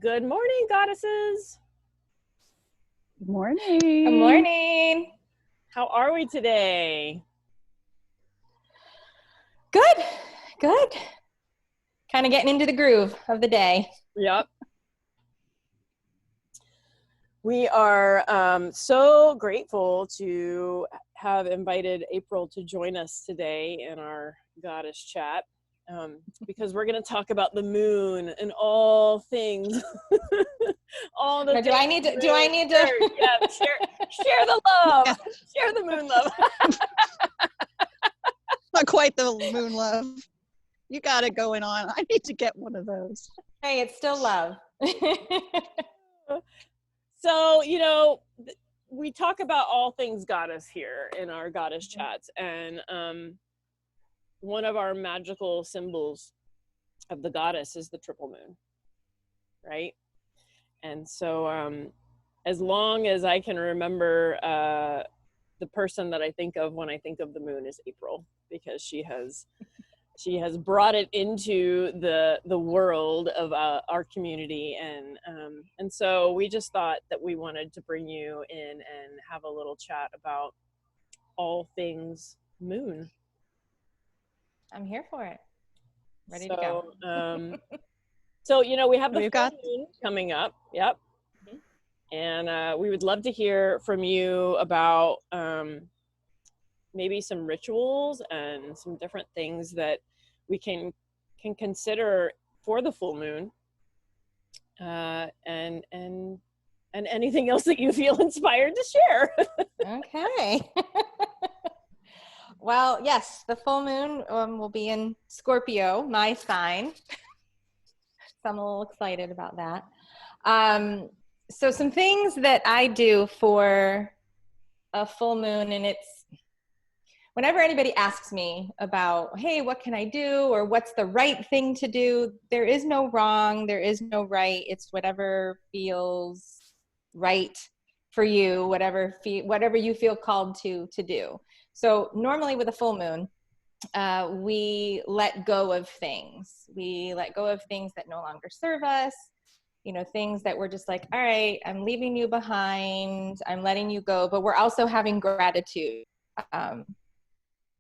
Good morning, goddesses. Good morning. Good morning. How are we today? Good. Kind of getting into the groove of the day. Yep. We are so grateful to have invited April to join us today in our goddess chat because we're going to talk about the moon and all things. All the do I need to Yeah, share the love. Yeah. Share the moon love. Not quite the moon love. You got it going on. I need to get one of those. Hey, it's still love. So, we talk about all things goddess here in our goddess chats, and one of our magical symbols of the goddess is the triple moon, right? And so as long as I can remember, the person that I think of when I think of the moon is April, because she has brought it into the world of our community, and so we just thought that we wanted to bring you in and have a little chat about all things moon. I'm here for it. Ready to go. So we have the full moon coming up. Yep. Mm-hmm. And we would love to hear from you about maybe some rituals and some different things that we can consider for the full moon, and anything else that you feel inspired to share. Okay. Well, yes, the full moon will be in Scorpio, my sign. So I'm a little excited about that. So some things that I do for a full moon, and it's whenever anybody asks me about, hey, what can I do? Or what's the right thing to do? There is no wrong. There is no right. It's whatever feels right for you, whatever you feel called to do. So normally with a full moon, we let go of things. We let go of things that no longer serve us, things that we're just like, all right, I'm leaving you behind, I'm letting you go, but we're also having gratitude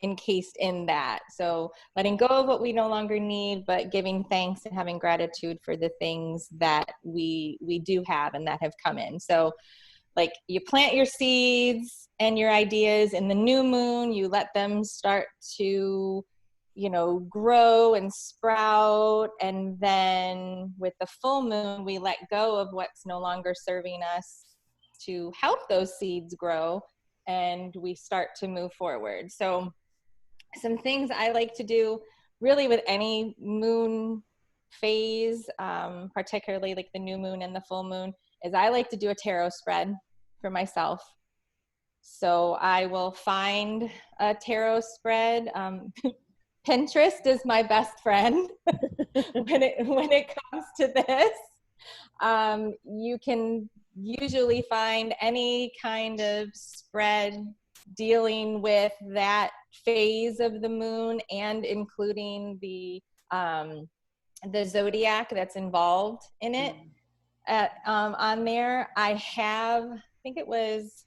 encased in that. So letting go of what we no longer need, but giving thanks and having gratitude for the things that we do have and that have come in. So like you plant your seeds and your ideas in the new moon, you let them start to, grow and sprout. And then with the full moon, we let go of what's no longer serving us to help those seeds grow, and we start to move forward. So some things I like to do really with any moon phase, particularly like the new moon and the full moon, is I like to do a tarot spread for myself. So I will find a tarot spread. Pinterest is my best friend when it comes to this. You can usually find any kind of spread dealing with that phase of the moon and including the zodiac that's involved in it. On there, I have, I think it was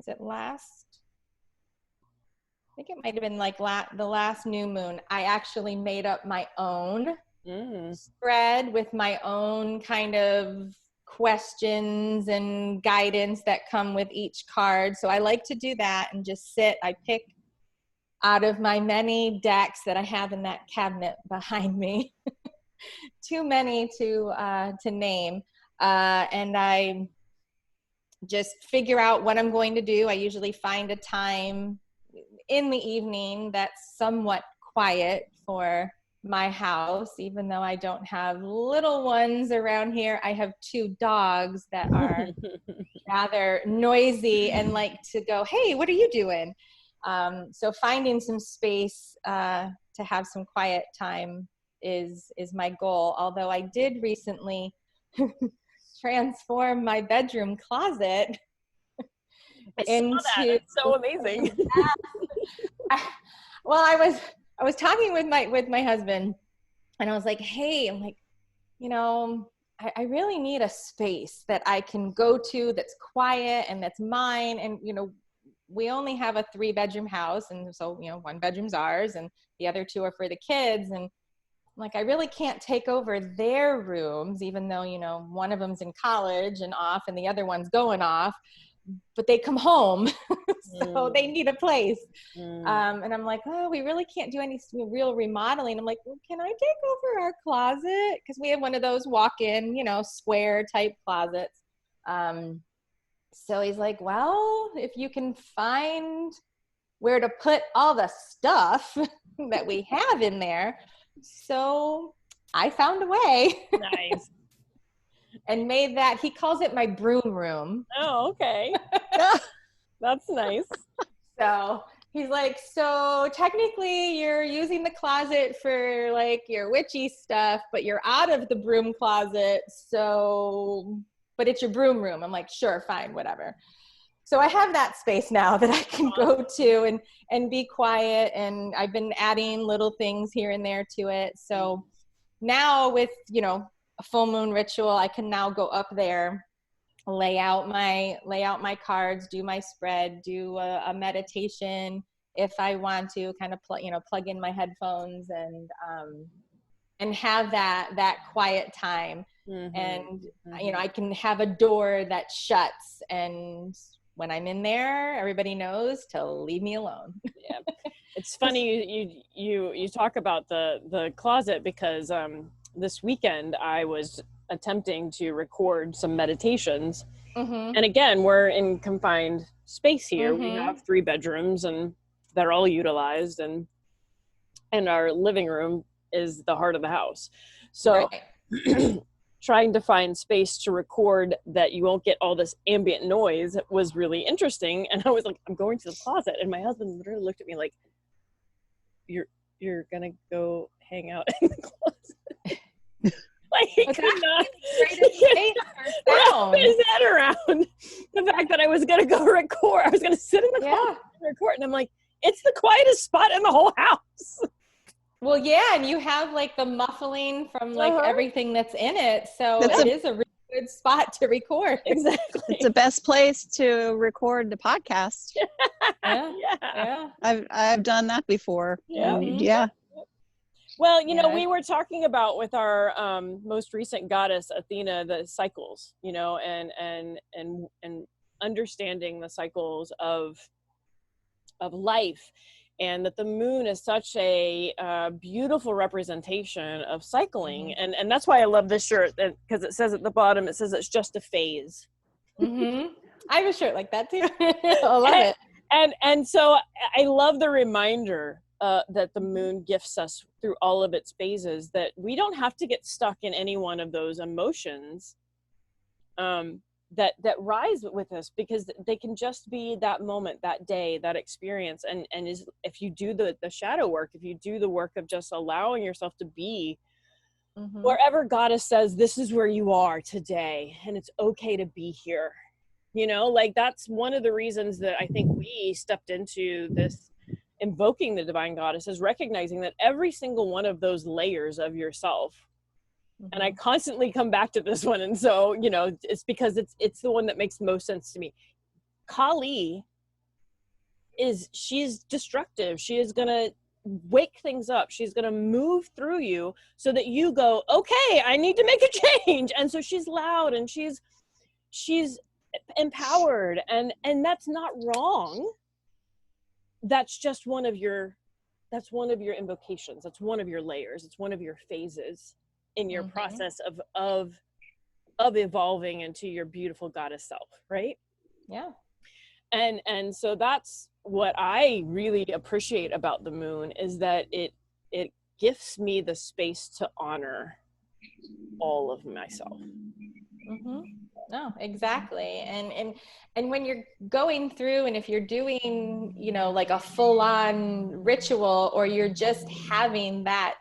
it last? I think it might have been like the last new moon. I actually made up my own spread with my own kind of questions and guidance that come with each card. So I like to do that and just sit. I pick out of my many decks that I have in that cabinet behind me. Too many to name. And I just figure out what I'm going to do. I usually find a time in the evening that's somewhat quiet for my house, even though I don't have little ones around here. I have 2 dogs that are rather noisy and like to go, hey, what are you doing? So finding some space to have some quiet time is my goal. Although I did recently transform my bedroom closet into that. It's so amazing. Well, I was talking with my husband, and I was like, hey, I'm like, I really need a space that I can go to that's quiet and that's mine. And, you know, we only have a 3-bedroom house. And so, you know, 1 bedroom's ours and the other 2 are for the kids. And like, I really can't take over their rooms, even though, you know, one of them's in college and off and the other one's going off, but they come home. So they need a place. And I'm like, oh, we really can't do any real remodeling. I'm like, well, can I take over our closet? Because we have one of those walk-in, you know, square type closets. So he's like, well, if you can find where to put all the stuff that we have in there. So I found a way. Nice. And made that, he calls it my broom room. Oh, okay. That's nice. So he's like, so technically you're using the closet for like your witchy stuff, but you're out of the broom closet. So, but it's your broom room. I'm like, sure, fine, whatever. So I have that space now that I can go to and be quiet. And I've been adding little things here and there to it. So now with, you know, a full moon ritual, I can now go up there, lay out my cards, do my spread, do a meditation if I want to, kind of plug in my headphones and have that quiet time. And you know, I can have a door that shuts, and when I'm in there, everybody knows to leave me alone. Yeah, it's funny you talk about the closet, because this weekend I was attempting to record some meditations. And again, we're in confined space here. We have 3 bedrooms and they're all utilized, and our living room is the heart of the house. So trying to find space to record that you won't get all this ambient noise was really interesting. And I was like, I'm going to the closet, and my husband literally looked at me like, you're gonna go hang out in the closet. Like, he could not wrap his head around the fact that I was going to go record. I was going to sit in the closet and record. And I'm like, it's the quietest spot in the whole house. Well, yeah. And you have like the muffling from like everything that's in it. So it is a really good spot to record. Exactly. It's the best place to record the podcast. Yeah. I've done that before. Yeah. Well, you know, we were talking about with our most recent goddess, Athena, the cycles, you know, and understanding the cycles of life, and that the moon is such a beautiful representation of cycling. And that's why I love this shirt, because it says at the bottom, it says it's just a phase. I have a shirt like that too. I love it. And so I love the reminder that the moon gifts us through all of its phases, that we don't have to get stuck in any one of those emotions that rise with us, because they can just be that moment, that day, that experience. And if you do the shadow work, if you do the work of just allowing yourself to be wherever goddess says, this is where you are today, and it's okay to be here, you know, like that's one of the reasons that I think we stepped into this invoking the divine goddess, is recognizing that every single one of those layers of yourself, and I constantly come back to this one, and so, you know, it's because it's the one that makes most sense to me. Kali she's destructive. She is gonna wake things up. She's gonna move through you so that you go, okay, I need to make a change. And so she's loud and she's empowered, and that's not wrong. That's just one of your invocations. That's one of your layers. It's one of your phases in your process of evolving into your beautiful goddess self, right? Yeah. And so that's what I really appreciate about the moon, is that it gifts me the space to honor all of myself. No, exactly. And when you're going through, and if you're doing, you know, like a full-on ritual, or you're just having that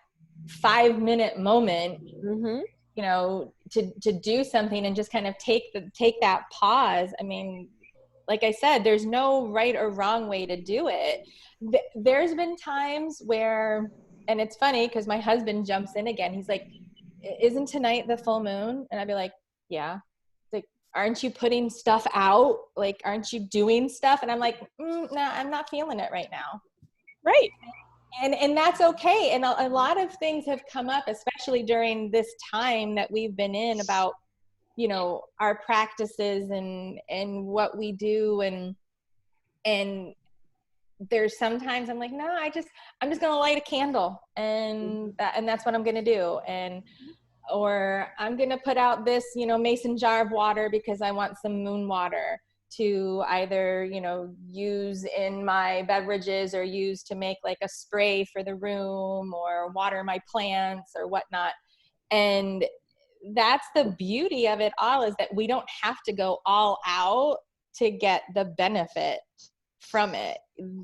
5-minute moment, you know, to do something and just kind of take that pause. I mean, like I said, there's no right or wrong way to do it. There's been times where, and it's funny because my husband jumps in again. He's like, isn't tonight the full moon? And I'd be like, yeah. Like, aren't you putting stuff out? Like, aren't you doing stuff? And I'm like, no, I'm not feeling it right now. Right. And that's okay. And a lot of things have come up, especially during this time that we've been in, about, you know, our practices and what we do. And there's sometimes I'm like, no, I'm just going to light a candle, and that's what I'm going to do. Or I'm going to put out this, you know, mason jar of water because I want some moon water to either, you know, use in my beverages or use to make like a spray for the room or water my plants or whatnot. And that's the beauty of it all, is that we don't have to go all out to get the benefit from it.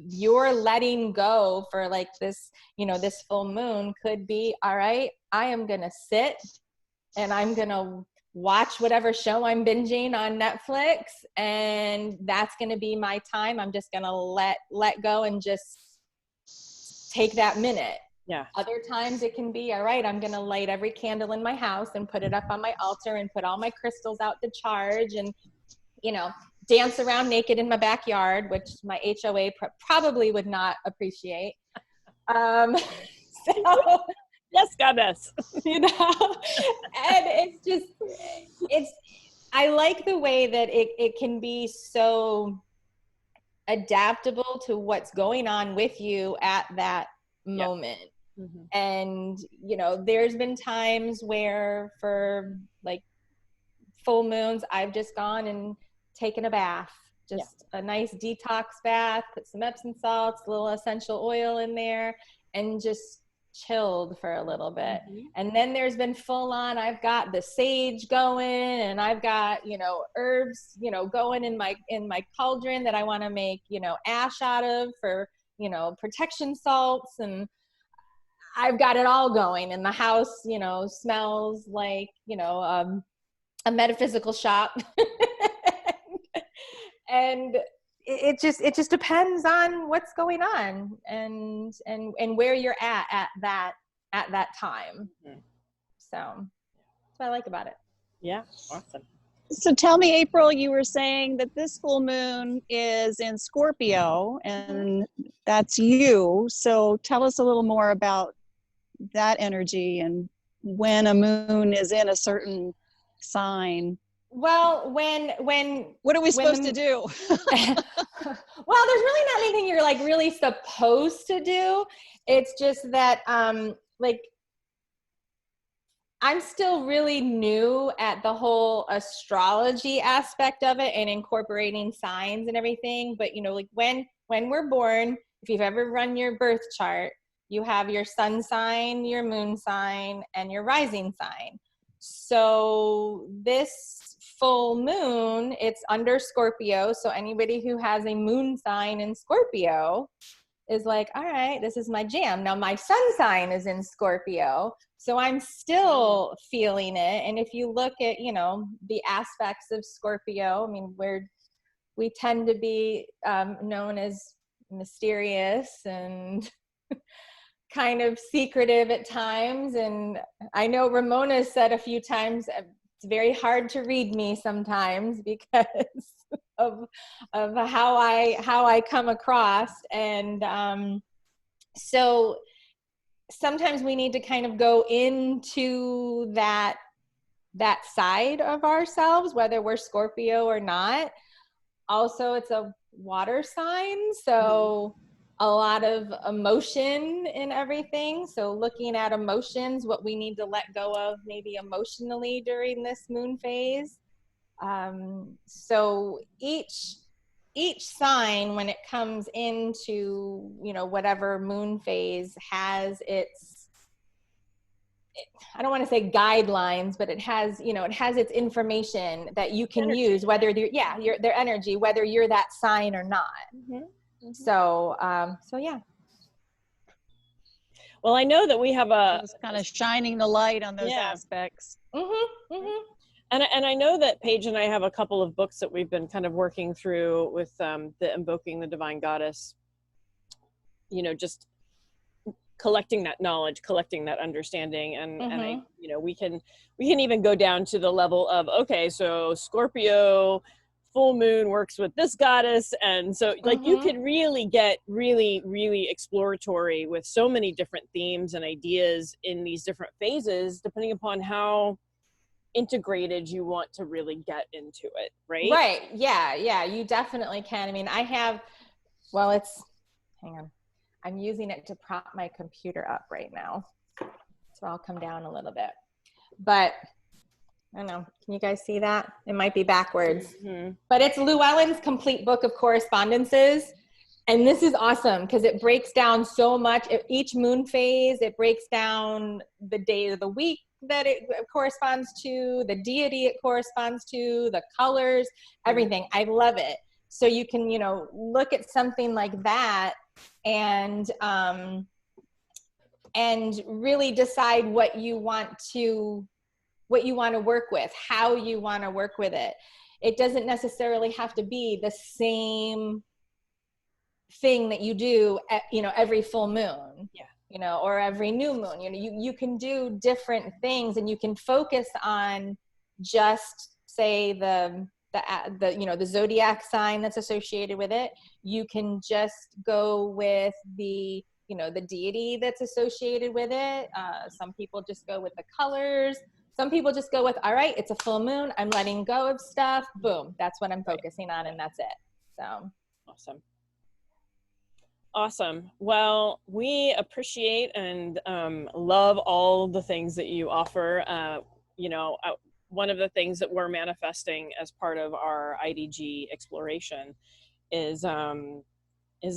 You're letting go for like this, you know, this full moon could be, all right, I am going to sit and I'm going to watch whatever show I'm binging on Netflix, and that's going to be my time. I'm just going to let go and just take that minute. Yeah. Other times it can be, all right, I'm going to light every candle in my house and put it up on my altar and put all my crystals out to charge, and, you know, dance around naked in my backyard, which my HOA probably would not appreciate. So Yes, goddess. you know, and I like the way that it can be so adaptable to what's going on with you at that moment. Mm-hmm. And, you know, there's been times where for like full moons, I've just gone and taken a bath, just a nice detox bath, put some Epsom salts, a little essential oil in there, and just chilled for a little bit. Mm-hmm. And then there's been full on, I've got the sage going, and I've got, you know, herbs, you know, going in my cauldron that I want to make, you know, ash out of for, you know, protection salts, and I've got it all going, and the house, you know, smells like, you know, a metaphysical shop. And it just depends on what's going on and where you're at that time. Mm-hmm. So that's what I like about it. Yeah. Awesome. So tell me, April, you were saying that this full moon is in Scorpio, and that's you. So tell us a little more about that energy and when a moon is in a certain sign. Well, when what are we supposed to do? Well, there's really not anything you're like really supposed to do. It's just that like I'm still really new at the whole astrology aspect of it and incorporating signs and everything. But, you know, like when we're born, if you've ever run your birth chart, you have your sun sign, your moon sign, and your rising sign. So this full moon, it's under Scorpio. So anybody who has a moon sign in Scorpio is like, all right, this is my jam. Now my sun sign is in Scorpio, so I'm still feeling it. And if you look at, you know, the aspects of Scorpio, I mean, we tend to be known as mysterious and kind of secretive at times. And I know Ramona said a few times, it's very hard to read me sometimes because of how I come across. And so sometimes we need to kind of go into that side of ourselves, whether we're Scorpio or not. Also, it's a water sign, so a lot of emotion in everything. So looking at emotions, what we need to let go of maybe emotionally during this moon phase. So each sign, when it comes into, you know, whatever moon phase, has its, I don't want to say guidelines, but it has, you know, it has its information that you can use, whether you're their energy, whether you're that sign or not. Mm-hmm. Mm-hmm. So yeah. Well, I know that we have kind of shining the light on those aspects. Mm-hmm. Mm-hmm. And I know that Paige and I have a couple of books that we've been kind of working through with the Invoking the Divine Goddess, you know, just collecting that knowledge, collecting that understanding, and I, you know, we can even go down to the level of, okay, so Scorpio full moon works with this goddess, and so like you could really get really exploratory with so many different themes and ideas in these different phases, depending upon how integrated you want to really get into it, right? Right. Yeah, you definitely can. I mean, I have, well, hang on, I'm using it to prop my computer up right now, so I'll come down a little bit, but I don't know, can you guys see that? It might be backwards, but it's Llewellyn's complete book of correspondences. And this is awesome because it breaks down so much. Each moon phase, it breaks down the day of the week that it corresponds to, the deity it corresponds to, the colors, everything. I love it. So you can, you know, look at something like that and really decide what you want to work with, how you want to work with it. It doesn't necessarily have to be the same thing that you do at, you know, every full moon, you know, or every new moon. You know, you can do different things, and you can focus on just say the you know, the zodiac sign that's associated with it. You can just go with the, you know, the deity that's associated with it. Some people just go with the colors. Some people just go with, all right, it's a full moon, I'm letting go of stuff. Boom, that's what I'm focusing on, and that's it. So awesome. Well, we appreciate and love all the things that you offer. You know, one of the things that we're manifesting as part of our IDG exploration is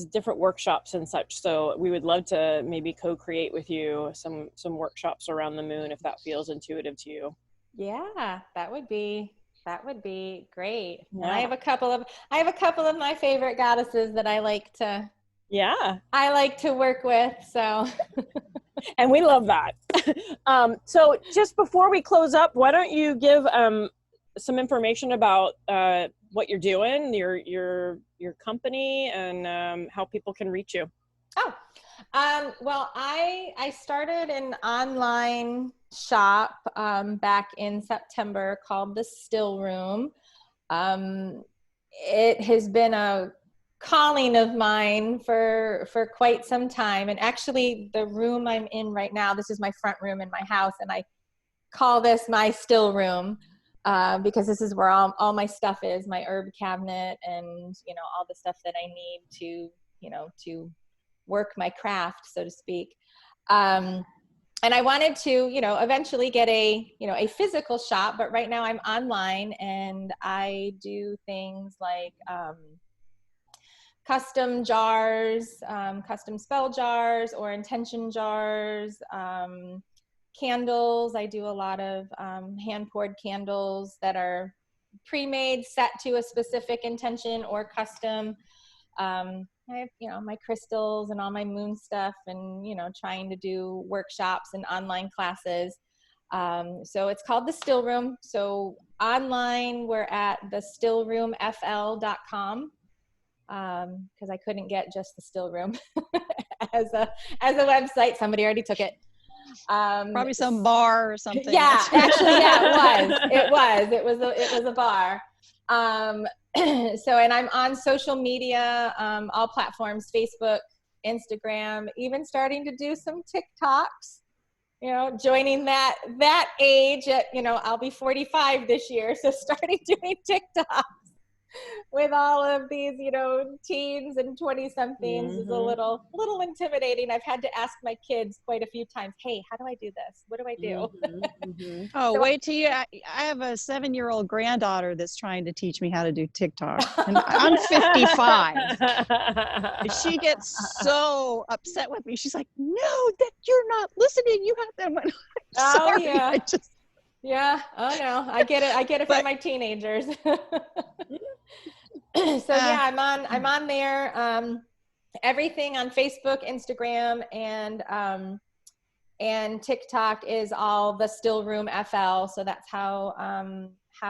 different workshops and such. So we would love to maybe co-create with you some workshops around the moon, if that feels intuitive to you. Yeah, that would be great. Yeah. And I have a couple of my favorite goddesses that I like to work with. So and we love that. So just before we close up, why don't you give some information about what you're doing, your company, and how people can reach you. Well, I started an online shop back in September called the Stillroom. It has been a calling of mine for quite some time, and actually the room I'm in right now, this is my front room in my house, and I call this my still room because this is where all my stuff is, my herb cabinet, and you know, all the stuff that I need to, you know, to work my craft, so to speak. And I wanted to, you know, eventually get a physical shop, but right now I'm online, and I do things like custom jars, custom spell jars or intention jars, candles. I do a lot of hand-poured candles that are pre-made, set to a specific intention or custom. I have, you know, my crystals and all my moon stuff, and, you know, trying to do workshops and online classes. So it's called the Stillroom. So online, we're at the stillroomfl.com. Because I couldn't get just the Stillroom as a website. Somebody already took it. Probably some bar or something. Yeah, actually, yeah, it was a bar. So, and I'm on social media, all platforms, Facebook, Instagram, even starting to do some TikToks, you know, joining that age at, you know, I'll be 45 this year. So starting doing TikToks with all of these, you know, teens and 20-somethings is a little intimidating. I've had to ask my kids quite a few times, hey, how do I do this? What do I do? Oh, so, wait till you, I have a 7-year-old granddaughter that's trying to teach me how to do TikTok. And I'm 55. She gets so upset with me. She's like, no, that you're not listening. You have them. Sorry. Yeah. Yeah. Oh no, I get it from my teenagers. So yeah, I'm on there. Everything on Facebook, Instagram, and TikTok is all the Stillroom FL. So that's how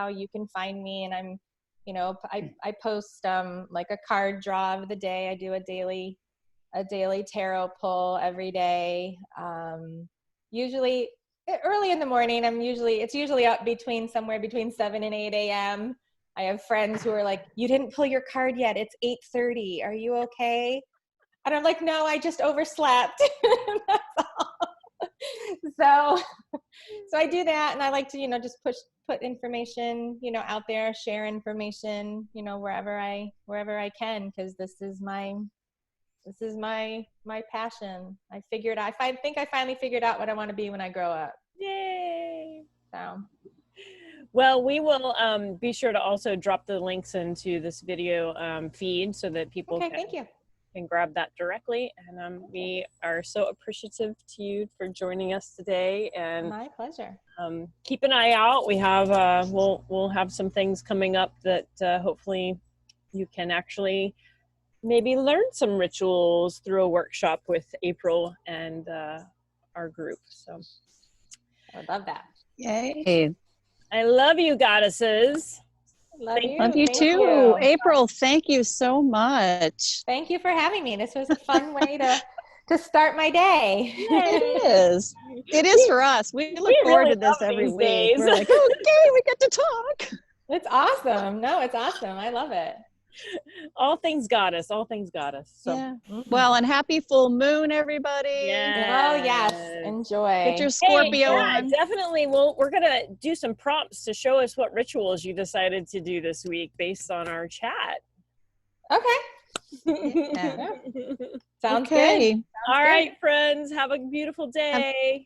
you can find me. And I'm, you know, I post like a card draw of the day. I do a daily daily tarot pull every day. Usually early in the morning, it's usually up somewhere between 7 and 8 a.m. I have friends who are like, you didn't pull your card yet. It's 8:30. Are you okay? And I'm like, no, I just overslept. That's all. So I do that. And I like to, just put information, out there, share information, wherever I can, because this is my passion. I think I finally figured out what I want to be when I grow up. Yay. So. Well, we will be sure to also drop the links into this video feed so that people can grab that directly. And we are so appreciative to you for joining us today. And my pleasure. Keep an eye out. We have we'll have some things coming up that hopefully you can actually maybe learn some rituals through a workshop with April and our group. So I would love that. Yay. I love you, goddesses. Love you. Love you Thank too. you. April, thank you so much. Thank you for having me. This was a fun way to start my day. It is. It is for us. We look forward really to this love every these week. days. We're like, okay, we get to talk. It's awesome. No, it's awesome. I love it. All things goddess. All things goddess. So. Yeah. Well, and happy full moon, everybody. Yeah. Oh yes. Enjoy. Get your Scorpio on. Definitely. We're gonna do some prompts to show us what rituals you decided to do this week based on our chat. Okay. Yeah. Sounds okay. good. All right, friends. Have a beautiful day.